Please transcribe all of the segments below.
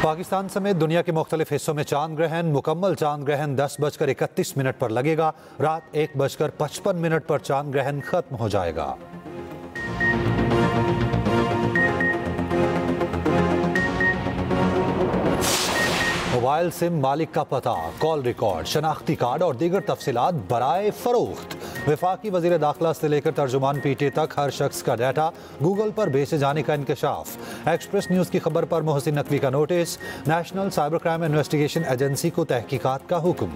पाकिस्तान समेत दुनिया के मुख्तलिफ हिस्सों में चांद ग्रहण। मुकम्मल चांद ग्रहण 10:31 पर लगेगा। रात 1:55 पर चांद ग्रहण खत्म हो जाएगा। मोबाइल सिम मालिक का पता, कॉल रिकॉर्ड, शनाख्ती कार्ड और दीगर तफसीलात बराए फरोख्त। वफाकी वजीर दाखिला से लेकर तर्जुमान पीटीए तक हर शख्स का डाटा गूगल पर बेचे जाने का इंकशाफ। एक्सप्रेस न्यूज़ की खबर पर मोहसिन नकवी का notice. National cyber crime investigation agency को तहकीकात का हुक्म।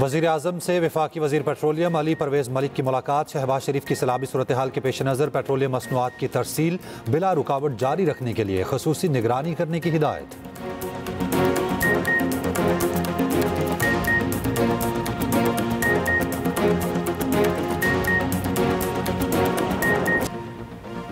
वज़ीर आज़म से वफाकी वज़ीर पेट्रोलियम अली परवेज़ मलिक की मुलाकात। शहबाज शरीफ की सैलाबी सूरत हाल के पेश नज़र पेट्रोलियम मसनूआत की तरसील बिला रुकावट जारी रखने के लिए ख़ुसूसी निगरानी करने की हिदायत।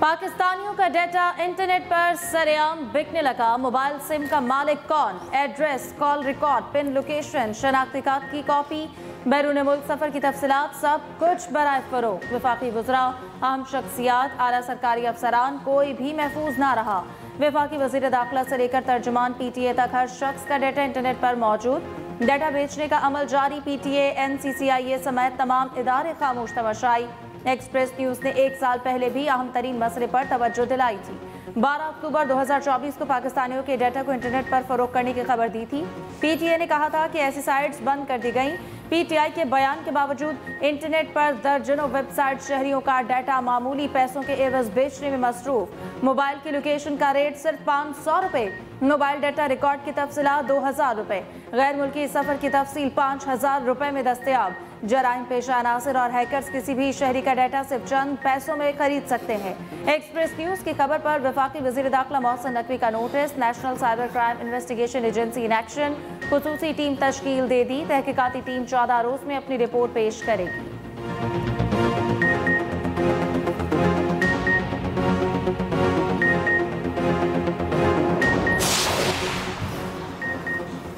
पाकिस्तानियों का डेटा इंटरनेट पर सरेआम बिकने लगा। मोबाइल सिम का मालिक कौन, address, call record, pin location, शनाख्ती कार्ड की कॉपी, बैरून मुल्क सफर की तफसीलात, सब कुछ बराए फरोख्त। वफाकी वज़रा, अहम शख्सियात, आला सरकारी अफसरान, कोई भी महफूज ना रहा। वफाकी वज़ीर दाखिला से लेकर तर्जुमान पीटीए तक हर शख्स का डेटा इंटरनेट पर मौजूद। डेटा बेचने का अमल जारी। पीटीए, NCCIA समेत तमाम इदारे खामोश तमाशाई। एक्सप्रेस न्यूज़ ने 1 साल पहले भी अहम तरीन मसले पर तवज्जो दिलाई थी। 12 अक्टूबर 2024 को पाकिस्तानियों के डेटा को इंटरनेट पर फरोख्त करने की खबर दी थी। पीटीए ने कहा था कि ऐसी साइट्स बंद कर दी गई। पीटीआई के बयान के बावजूद इंटरनेट पर दर्जनों वेबसाइट शहरियों का डाटा मामूली पैसों के एवज बेचने में मसरूफ। मोबाइल की लोकेशन का रेट सिर्फ 500 रुपये। मोबाइल डाटा रिकॉर्ड की तफसीलात 2000 रुपये। गैर मुल्की सफर की तफसील 5000 रुपये में दस्तयाब। जराइम पेशा अनासर और हैकर्स किसी भी शहरी का डाटा सिर्फ चंद पैसों में खरीद सकते हैं। एक्सप्रेस न्यूज़ की खबर पर वफाकी वज़ीर दाखिला मोहसिन नकवी का notice. National cyber crime investigation agency in action खुसूसी टीम तश्कील दे दी। तहकीकाती टीम 14 रोज में अपनी रिपोर्ट पेश करेगी।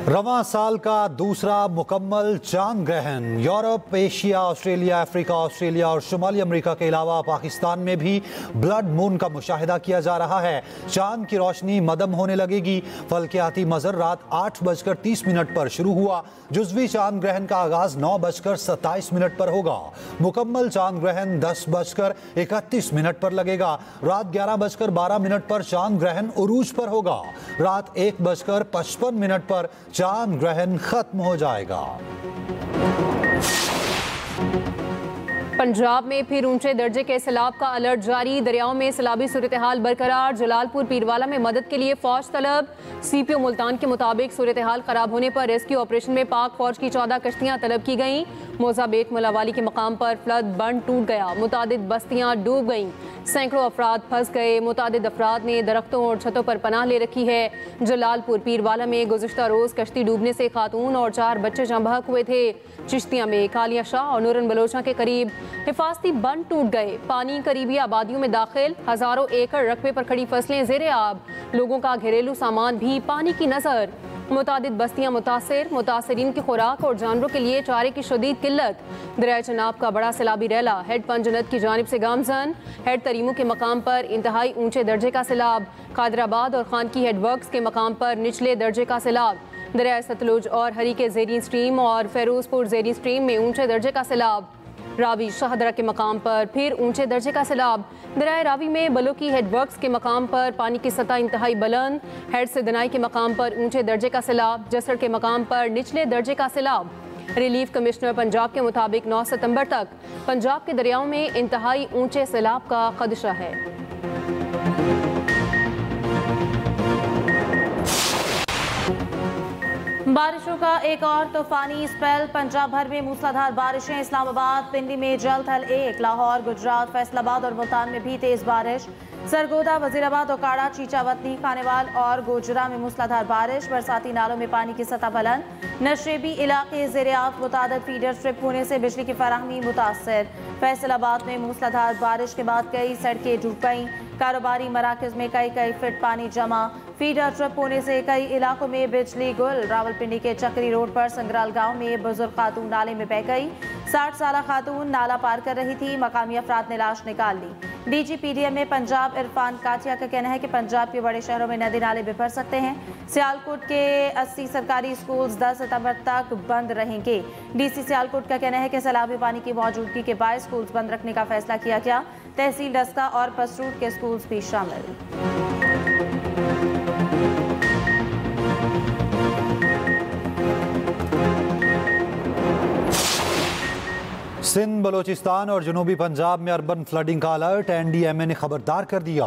रवां साल का दूसरा मुकम्मल चांद ग्रहण। Europe, Asia, Australia, Africa, Australia और शुमाली अमेरिका के अलावा पाकिस्तान में भी ब्लड मून का मुशाहिदा किया जा रहा है। चांद की रोशनी मदम होने लगेगी। फल्कियाती मजर रात 8:30 पर शुरू हुआ। जुज़वी चांद ग्रहण का आगाज 9:27 पर होगा। मुकम्मल चांद ग्रहण 10:31 पर लगेगा। रात 11:12 पर चांद ग्रहण उरूज पर होगा। रात 1:55 पर चांद ग्रहण खत्म हो जाएगा। पंजाब में फिर ऊंचे दर्जे के सैलाब का अलर्ट जारी। दरियाओं में सैलाबी सूरत हाल बरकरार। जलालपुर पीरवाला में मदद के लिए फौज तलब। CPO मुल्तान के मुताबिक सूरत हाल खराब होने पर रेस्क्यू ऑपरेशन में पाक फौज की 14 कश्तियां तलब की गईं। मोजाबेट मुलावाली के मकाम पर फ्लड बंद टूट गया। मुतादिद बस्तियां डूब गईं। सैकड़ों अफराद फंस गए। मुतादिद अफराद ने दरख्तों और छतों पर पनाह ले रखी है। जलालपुर पीरवाला में गुज़िश्ता रोज कश्ती डूबने से खातून और 4 बच्चे जहाँ बहक हुए थे। चिश्तिया में कालिया शाह और नूरन बलोचा के करीब हिफाजती बंद टूट गए। पानी करीबी आबादियों में दाखिल। हजारों एकड़ रकबे पर खड़ी फसलें ज़ेरे आब। लोगों का घरेलू सामान भी पानी की नजर। मुतादिद बस्तियां मुतासरीन की खुराक और जानवरों के लिए चारे की शदीद किल्लत। दरिया चनाब का बड़ा सैलाबी रैला हेड पंजनत की जानिब से गामजन। हेड तरीमू के मकाम पर इंतहाई ऊंचे दर्जे का सैलाब। कादराबाद और खानकी हेड वर्क्स के मकाम पर निचले दर्जे का सैलाब। दरिया सतलुज और हरी के ज़ेरी स्ट्रीम और फेरोजपुर ज़ेरी स्ट्रीम में ऊंचे दर्जे का सैलाब। रावी शाहदरा के मकाम पर फिर ऊंचे दर्जे का सैलाब। दरिया रावी में बलोकी हेड वर्क्स के मकाम पर पानी की सतह इंतहाई बुलंद। हेड सिदनाई के मकाम पर ऊंचे दर्जे का सैलाब। जसड़ के मकाम पर निचले दर्जे का सैलाब। रिलीफ कमिश्नर पंजाब के मुताबिक 9 सितंबर तक पंजाब के दरियाओं में इंतहाई ऊंचे सैलाब का खदशा है। बारिशों का एक और तूफानी स्पेल। पंजाब भर में मूसलाधार बारिशें। इस्लामाबाद, पिंडी में जल्द हल 1, लाहौर, गुजरात, फैसलाबाद और मुल्तान में भी तेज बारिश। सरगोदा, वजीराबाद, ओकाड़ा, चीचावतनी, खानेवाल और गोजरा में मूसलाधार बारिश। बरसाती नालों में पानी की सतह बुलंद। नशेबी इलाके ज़ेरे-आफ़्त। मुतादिद फीडर ट्रिप होने से बिजली की फराहमी मुतासर। फैसलाबाद में मूसलाधार बारिश के बाद कई सड़कें डूब गईं। कारोबारी मराकज़ में कई फीट पानी जमा। फीडर ट्रिप होने से कई इलाकों में बिजली गुल। रावलपिंडी के चक्री रोड पर संग्राल गांव में बुजुर्ग खातून नाले में बह गई। 60 साल खातून नाला पार कर रही थी। मकामी अफराद ने लाश निकाल ली। DGPDM में पंजाब इरफान काटिया का कहना है कि पंजाब के बड़े शहरों में नदी नाले बिफर सकते हैं। सियालकोट के 80 सरकारी स्कूल्स 10 सितंबर तक बंद रहेंगे। DC सियालकोट का कहना है कि सैलाबी पानी की मौजूदगी के बाद स्कूल्स बंद रखने का फैसला किया गया। तहसील डस्का और पसरूट के स्कूल्स भी शामिल। सिंध, बलोचिस्तान और जनूबी पंजाब में अर्बन फ्लडिंग का अलर्ट NDMA ने खबरदार कर दिया।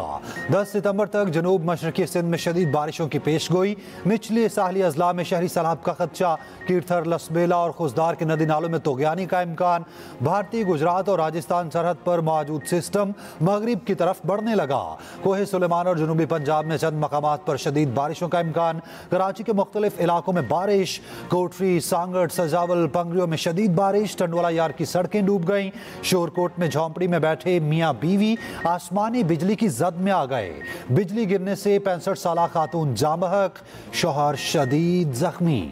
10 सितंबर तक जनूब मशरकी सिंध में शदीद बारिशों की पेशगोई। निचले साहली अजला में शहरी सैलाब का खदशा। कीरथर, लसबेला और खुजदार के नदी नालों में तोगयानी का इम्कान। भारतीय गुजरात और राजस्थान सरहद पर मौजूद सिस्टम मगरिब की तरफ बढ़ने लगा। कोहे सुलेमान और जनूबी पंजाब में चंद मकामात पर शदीद बारिशों का इम्कान। कराची के मुख्तलिफ इलाकों में बारिश। कोटरी, सांगड़, सजावल, पंगरियों में शदीद बारिश। टंडवाला यार की सड़कें डूब गईं। शोरकोट में झोंपड़ी में बैठे मियां बीवी आसमानी बिजली की जद में आ गए। बिजली गिरने से 65 साल खातून जाँ बहक, शौहर शदीद जख्मी।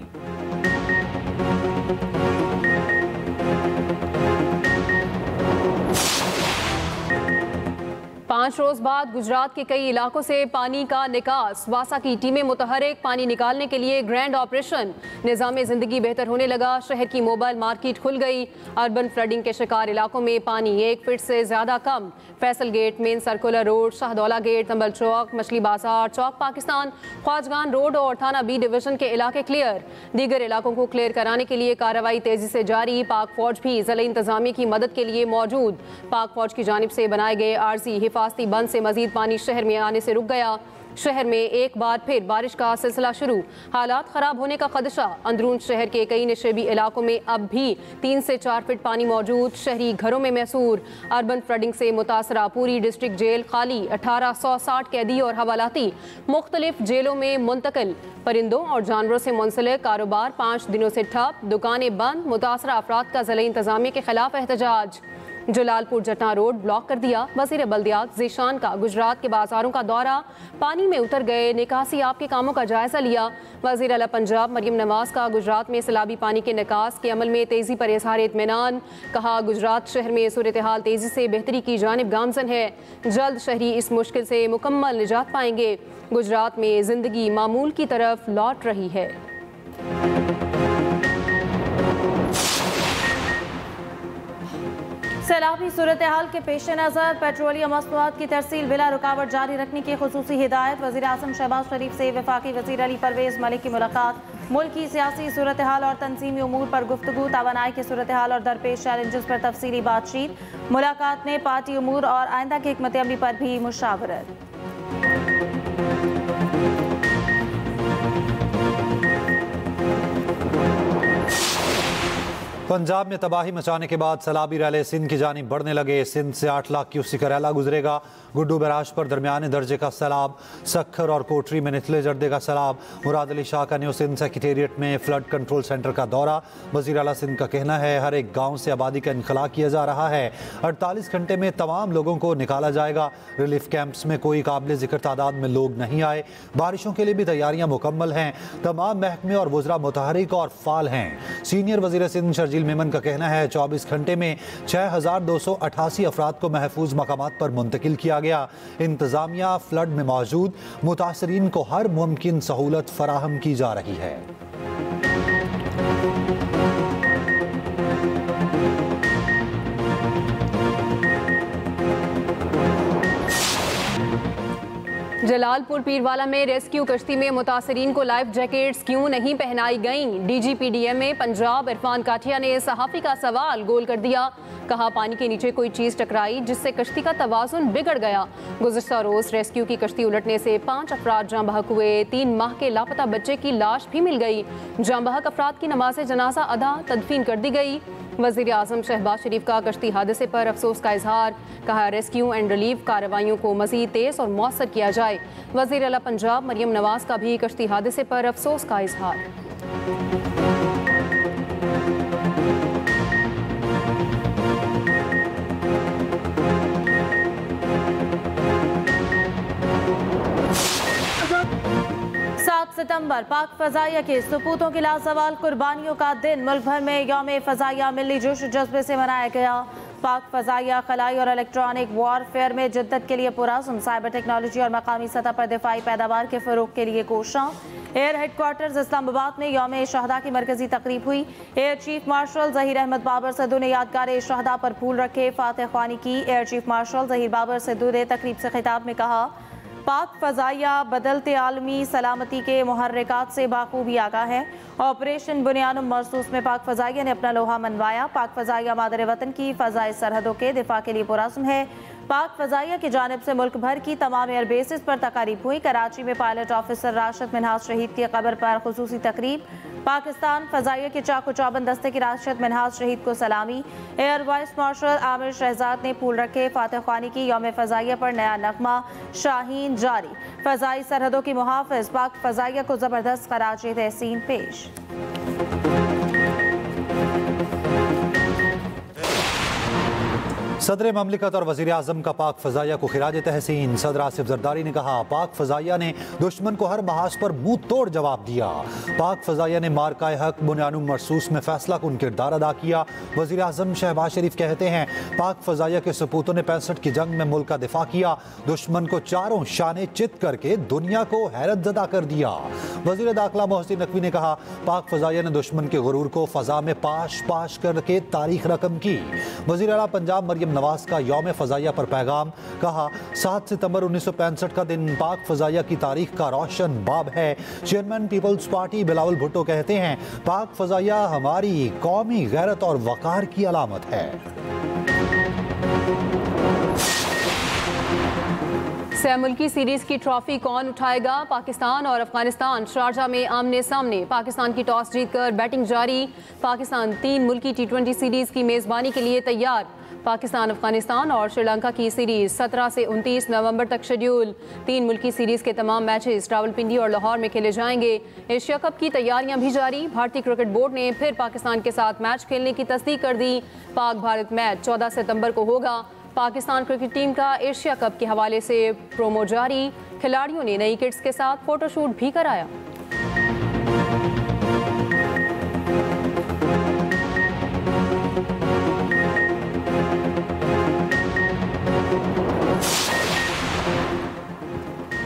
5 रोज बाद गुजरात के कई इलाकों से पानी का निकास। वासा की टीमें मुतहरिक। पानी निकालने के लिए ग्रैंड ऑपरेशन। निज़ाम जिंदगी बेहतर होने लगा। शहर की मोबाइल मार्केट खुल गई। अर्बन फ्लडिंग के शिकार इलाकों में पानी 1 फीट से ज्यादा कम। Faisal gate, main circular road, Shahdaula gate, Tambal चौक, मछली बाजार, चौक पाकिस्तान, ख्वाजगान रोड और थाना B डिवीजन के इलाके क्लियर। दीगर इलाकों को क्लियर कराने के लिए कार्रवाई तेजी से जारी। पाक फौज भी जिला इंतजामिया की मदद के लिए मौजूद। पाक फौज की जानिब से बनाए गए आरजी हिफाजती बंद से मजीद पानी शहर में आने से रुक गया। शहर में एक बार फिर बारिश का सिलसिला शुरू। हालात खराब होने का खदशा। अंदरून शहर के कई निशेबी इलाकों में अब भी 3 से 4 फीट पानी मौजूद। शहरी घरों में मैसूर। अर्बन फ्लडिंग से मुतासरा पूरी डिस्ट्रिक्ट जेल खाली। 1860 कैदी और हवालाती मुख्तलिफ जेलों में मुंतकिल। परिंदों और जानवरों से मुंसलिक कारोबार 5 दिनों से ठप। दुकानें बंद। मुतासरा अफराद का जिला इंतजामिया के खिलाफ एहतजाज। जलालपुर जटना रोड ब्लॉक कर दिया। वज़ीर बल्दियात ज़ीशान का गुजरात के बाजारों का दौरा। पानी में उतर गए। निकासी आप के कामों का जायजा लिया। वज़ीर आला पंजाब मरियम नवाज का गुजरात में सैलाबी पानी के निकास के अमल में तेजी पर इज़हार इत्मीनान। कहा गुजरात शहर में सूरत हाल तेजी से बेहतरी की जानिब गामजन है। जल्द शहरी इस मुश्किल से मुकम्मल निजात पाएंगे। गुजरात में जिंदगी मामूल की तरफ लौट रही है। सैलाबी सूरत हाल के पेश नज़र पेट्रोलियम मसनूआत की तरसील बिला रुकावट जारी रखने की खुसूसी हिदायत। वज़ीर आज़म शहबाज शरीफ से वफाकी वज़ीर अली परवेज़ मलिक की मुलाकात। मुल्क की सियासी सूरत हाल और तंजीमी उमूर पर गुफ्तगू। तवानाई की सूरत हाल और दरपेश चैलेंजेस पर तफसीली बातचीत। मुलाकात में पार्टी उमूर और आइंदा की हिकमत अमली पर भी मुशावरत। पंजाब में तबाही मचाने के बाद सैलाबी रैले सिंध की जानिब बढ़ने लगे। सिंध से 8 लाख क्यूसेक का रैला गुजरेगा। गुड्डू बैराज पर दरमियाने दर्जे का सैलाब। सखर और कोटरी में निचले जर्दे का सैलाब। मुराद अली शाह का न्यू सिंध सेक्रेटेरिएट में फ्लड कंट्रोल सेंटर का दौरा। वज़ीर आला सिंध का कहना है हर एक गाँव से आबादी का इनखला किया जा रहा है। 48 घंटे में तमाम लोगों को निकाला जाएगा। रिलीफ कैंप्स में कोई काबिल जिक्र तादाद में लोग नहीं आए। बारिशों के लिए भी तैयारियां मुकम्मल हैं। तमाम महकमे और वज़रा मुतहरिक और फाल हैं। सीनियर वज़ीर सिंध शर्जील मेमन का कहना है 24 घंटे में 6288 अफराद को महफूज मकामात पर मुंतकिल किया गया। इंतजामिया फ्लड में मौजूद मुतासरीन को हर मुमकिन सहूलत फराहम की जा रही है। जलालपुर पीरवाला में रेस्क्यू कश्ती में मुतासरीन को लाइफ जैकेट्स क्यों नहीं पहनाई गईं? DGPDM में पंजाब इरफान काटिया ने सहाफ़ी का सवाल गोल कर दिया। कहा पानी के नीचे कोई चीज़ टकराई जिससे कश्ती का तवाज़ुन बिगड़ गया। गुज़िश्ता रोज़ रेस्क्यू की कश्ती उलटने से 5 अफराद जाँ बहक हुए। 3 माह के लापता बच्चे की लाश भी मिल गई। जाँ बहक अफराद की नमाज जनाजा अदा तदफीन कर दी गई। वज़ीर आज़म शहबाज शरीफ का कश्ती हादसे पर अफसोस का इजहार। कहा रेस्क्यू एंड रिलीफ कार्रवाइयों को मज़ीद तेज़ और मौसर किया जाए। वज़ीर आला पंजाब मरियम नवाज का भी कश्ती हादसे पर अफसोस का इजहार। सितंबर पाक फजाइया के सपूतों की लाजवाल कुर्बानियों का दिन। मुल्क भर में यौम फजाइया मिली जोश जज्बे से मनाया गया। पाक फजाइया खलाई और इलेक्ट्रॉनिक वॉरफेयर में जिद्दत के लिए पुराज़्म। साइबर टेक्नोलॉजी और मकामी सतह पर दिफाई पैदावार के फ़रोग के लिए कोशां। एयर हेडक्वार्टर्स इस्लामाबाद में यौम शहदा की मरकजी तकरीब हुई। Air chief marshal Zaheer Ahmed Babar Sidhu ने यादगार शहदा पर फूल रखे, फातह ख्वानी की। Air chief marshal Zaheer Babar Sidhu ने तकरीब से खिताब में कहा, पाक फजाइया बदलते आलमी सलामती के मुहर्रिकात से बाखूबी आगाह है। ऑपरेशन बुनियानुम मरसूस में पाक फजाइया ने अपना लोहा मनवाया। पाक फजाइया मादर वतन की फ़ज़ाई सरहदों के दिफा के लिए पुराज़्म है। पाक फजाइया की जानिब से मुल्क भर की तमाम एयर बेसिस पर तकारीब हुई। कराची में पायलट ऑफिसर राशिद मिन्हाज शहीद की कब्र पर खुसूसी तकरीब। पाकिस्तान फजाइया के चाकू चौबंद दस्ते की राशिद मिन्हाज शहीद को सलामी। Air vice marshal Aamir Shahzad ने फूल रखे। फातह ख्वानी की यौम फजाइया पर नया नगमा शाहीन जारी। फजाई सरहदों की मुहाफ़िज पाक फजाइया को ज़बरदस्त खराज तहसीन पेश। सदर ममलिकत और वज़ीर आज़म का पाक फ़ज़ाइया को खिराज तहसीन। सदर आसिफ ज़रदारी ने कहा, पाक फ़ज़ाइया ने दुश्मन को हर महाज पर मुंह तोड़ जवाब दिया। पाक फ़ज़ाइया ने मार्काए हक बुनियानुम मरसूस में फैसला कुन किरदार अदा किया। वज़ीर आज़म शहबाज शरीफ कहते हैं, पाक फ़ज़ाइया के सपूतों ने 65 की जंग में मुल्क का दिफा किया। दुश्मन को चारों शाने चित करके दुनिया को हैरत ज़दा कर दिया। वज़ीर दाखिला मोहसिन नकवी ने कहा, पाक फ़ज़ाइया ने दुश्मन के गुरूर को फ़ज़ा में पाश पाश करके तारीख रकम की। वज़ीर आला पंजाब मरियम नवाज का यौम फजाइया पर पैगाम। कहा, 7 सितंबर 1965 का दिन पाक फजाइया की तारीख का रोशन बाब है। Chairman Peoples Party Bilawal Bhutto कहते हैं, पाक फजाइया हमारी कौमी गैरत और वकार की अलामत है। सह मुल्की सीरीज की ट्रॉफी कौन उठाएगा? पाकिस्तान और अफगानिस्तान शारजा में आमने सामने। पाकिस्तान की टॉस जीतकर बैटिंग जारी। पाकिस्तान 3 मुल्की T20 सीरीज की मेज़बानी के लिए तैयार। पाकिस्तान, अफगानिस्तान और श्रीलंका की सीरीज 17 से 29 नवंबर तक शेड्यूल। 3 मुल्की सीरीज के तमाम मैचेस रावलपिंडी और लाहौर में खेले जाएंगे। एशिया कप की तैयारियां भी जारी। भारतीय क्रिकेट बोर्ड ने फिर पाकिस्तान के साथ मैच खेलने की तस्दीक कर दी। पाक भारत मैच 14 सितंबर को होगा। पाकिस्तान क्रिकेट टीम का एशिया कप के हवाले से प्रोमो जारी। खिलाड़ियों ने नई किट्स के साथ फोटोशूट भी कराया।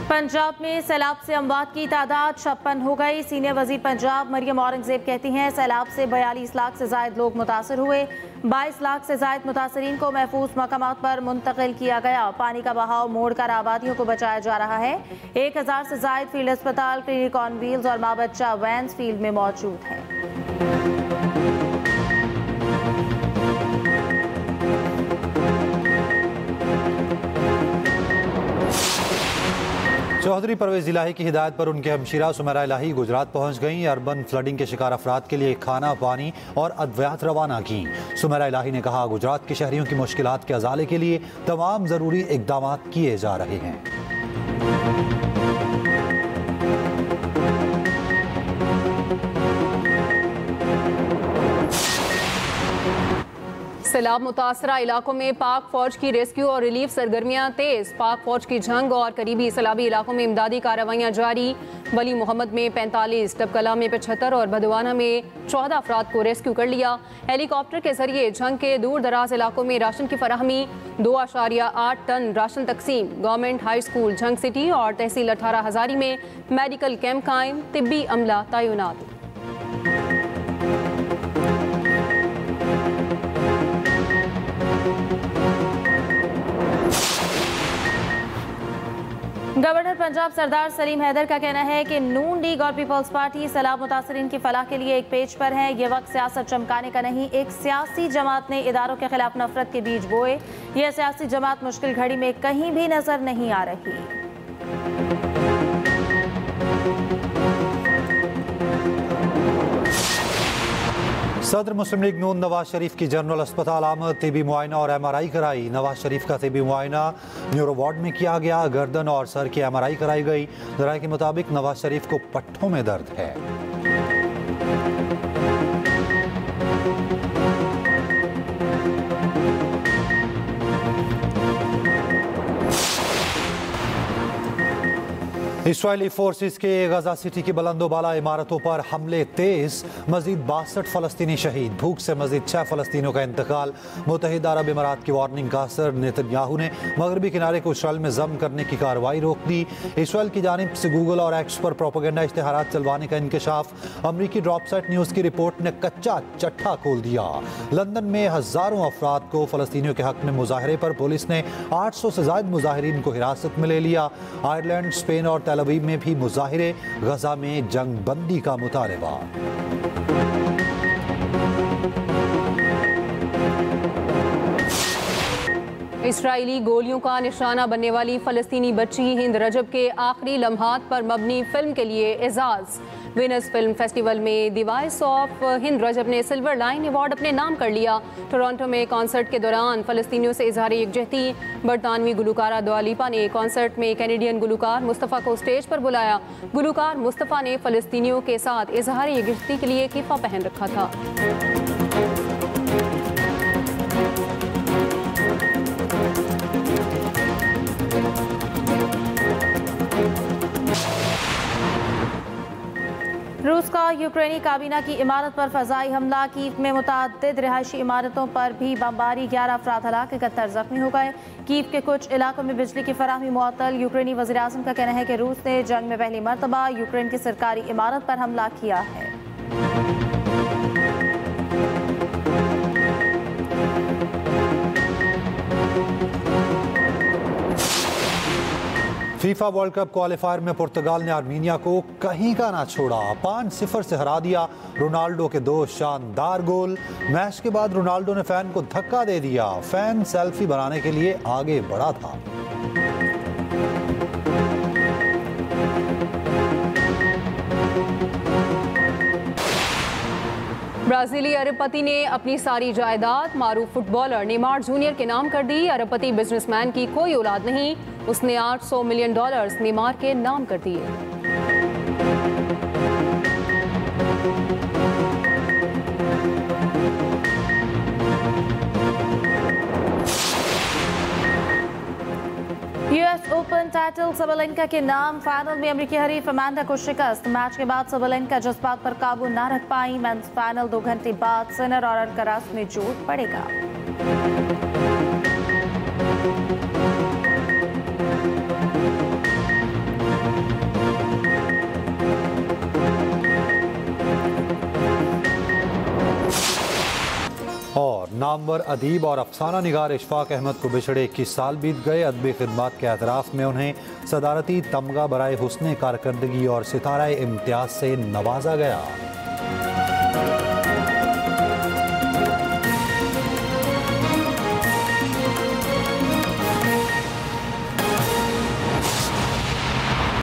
पंजाब में सैलाब से अमवात की तादाद 56 हो गई। सीनियर वजीर पंजाब मरियम औरंगजेब कहती हैं, सैलाब से 42 लाख से जायद लोग मुतासर हुए। 22 लाख से जायद मुतासरीन को महफूज मकामात पर मुंतकिल किया गया। पानी का बहाव मोड़ कर आबादियों को बचाया जा रहा है। 1000 से जायद फील्ड अस्पताल, क्लिनिक ऑन व्हील्स और माँ बच्चा वैन्स फील्ड में मौजूद है। चौधरी परवेज इलाही की हिदायत पर उनके हमशीरा सुमेरा इलाही गुजरात पहुंच गईं। अर्बन फ्लडिंग के शिकार अफराद के लिए खाना, पानी और अद्वियात रवाना की। सुमेरा इलाही ने कहा, गुजरात के शहरियों की मुश्किलात के अजाले के लिए तमाम ज़रूरी इक़दाम किए जा रहे हैं। सैलाब मुतासरा इलाकों में पाक फौज की रेस्क्यू और रिलीफ सरगर्मियां तेज। पाक फौज की जंग और करीबी सैलाबी इलाकों में इमदादी कार्रवाइयां जारी। वली मोहम्मद में 45, डबकला में 75 और भदवाना में 14 अफराद को रेस्क्यू कर लिया। हेलीकॉप्टर के जरिए जंग के दूर दराज इलाकों में राशन की फराहमी। 2.8 टन राशन तकसीम। गवर्नमेंट हाई स्कूल जंग सिटी और तहसील 18 हजारी में मेडिकल कैंप कायम। तिब्बी अमला तैनात। गवर्नर पंजाब सरदार सलीम हैदर का कहना है कि नून लीग और पीपल्स पार्टी सैलाब मुतासरीन की फलाह के लिए एक पेज पर है। ये वक्त सियासत चमकाने का नहीं। एक सियासी जमात ने इदारों के खिलाफ नफरत के बीज बोए। यह सियासी जमात मुश्किल घड़ी में कहीं भी नजर नहीं आ रही। सदर मुस्लिम लीग नून नवाज शरीफ की जनरल अस्पताल आमद तिबी मुआयना और MRI कराई। नवाज शरीफ का तिबी मुआयना न्यूरो वार्ड में किया गया। गर्दन और सर की MRI कराई गई। जराये के मुताबिक नवाज शरीफ को पट्टों में दर्द है। इस्राएली फोर्सेस के गजा सिटी की बुलंदोबाला इमारतों पर हमले तेज, मजीद 62 फलस्तीनी शहीद। भूख से मजीद 6 फलस्तीनियों का इंतकाल। मुत्तहिदा अरब इमारात की वार्निंग का असर। नेतन्याहू ने मगरबी किनारे को इसराइल में जम करने की कार्रवाई रोक दी। इसराइल की जानिब से गूगल और एक्स पर प्रोपेगेंडा इश्तिहारात चलवाने का इंकशाफ। अमरीकी ड्रॉपसाइट न्यूज़ की रिपोर्ट ने कच्चा चट्ठा खोल दिया। लंदन में हजारों अफराद को फलस्तीनियों के हक में मुजाहरे पर पुलिस ने 800 से ज्यादा मुजाहिरीन को हिरासत में ले लिया। आयरलैंड, स्पेन और तेल अवीव में भी मुजाहिरे। गजा में जंग बंदी का मुतालबा। इस्राएली गोलियों का निशाना बनने वाली फलस्तीनी बच्ची हिंद रजब के आखिरी लम्हात पर मबनी फिल्म के लिए एजाज। वेनिस फिल्म फेस्टिवल में द वॉइस ऑफ हिंद रजब ने सिल्वर लाइन अवार्ड अपने नाम कर लिया। टोरंटो में कॉन्सर्ट के दौरान फलस्तीनियों से इजहार यकजहती। बरतानवी गुलकारा दुआ लिपा ने कॉन्सर्ट में कैनेडियन गुलकार मुस्तफ़ा को स्टेज पर बुलाया। गुलकार मुस्तफ़ा ने फलस्तीनियों के साथ इजहार यकजहती के लिए किफ़ा पहन रखा था। रूस का यूक्रेनी काबीना की इमारत पर फजाई हमला। कीव में मुतअद्दिद रिहायशी इमारतों पर भी बमबारी। 11 अफराद हलाक, 71 जख्मी हो गए। कीव के कुछ इलाकों में बिजली की फराहमी मुअत्तल। यूक्रेनी वज़ीर आज़म का कहना है कि रूस ने जंग में पहली मरतबा यूक्रेन की सरकारी इमारत पर हमला किया है। फीफा वर्ल्ड कप क्वालिफायर में पुर्तगाल ने आर्मीनिया को कहीं का ना छोड़ा। 5-0 से हरा दिया। रोनाल्डो के 2 शानदार गोल। मैच के बाद रोनाल्डो ने फैन को धक्का दे दिया। फैन सेल्फी बनाने के लिए आगे बढ़ा था। ब्राजीली अरबपति ने अपनी सारी जायदाद मारूफ फुटबॉलर नेमार जूनियर के नाम कर दी। अरबपति बिजनेसमैन की कोई औलाद नहीं, उसने $800 मिलियन नेमार के नाम कर दिए। यूएस ओपन टाइटल सबलेंका के नाम। फाइनल में अमेरिकी हरीफ अमांडा को शिकस्त। मैच के बाद सबलेंका जज्बात पर काबू न रख पाई। मेंस फाइनल 2 घंटे बाद सिनर और अल्कराज में जोर पड़ेगा। और नामवर अदीब और अफसाना निगार इशफाक अहमद को बिछड़े 21 साल बीत गए। अदबी खिदमत के एतराफ़ में उन्हें सदारती तमगा बराए हुस्ने कारकर्दगी और सितारा इम्तियाज़ से नवाजा गया।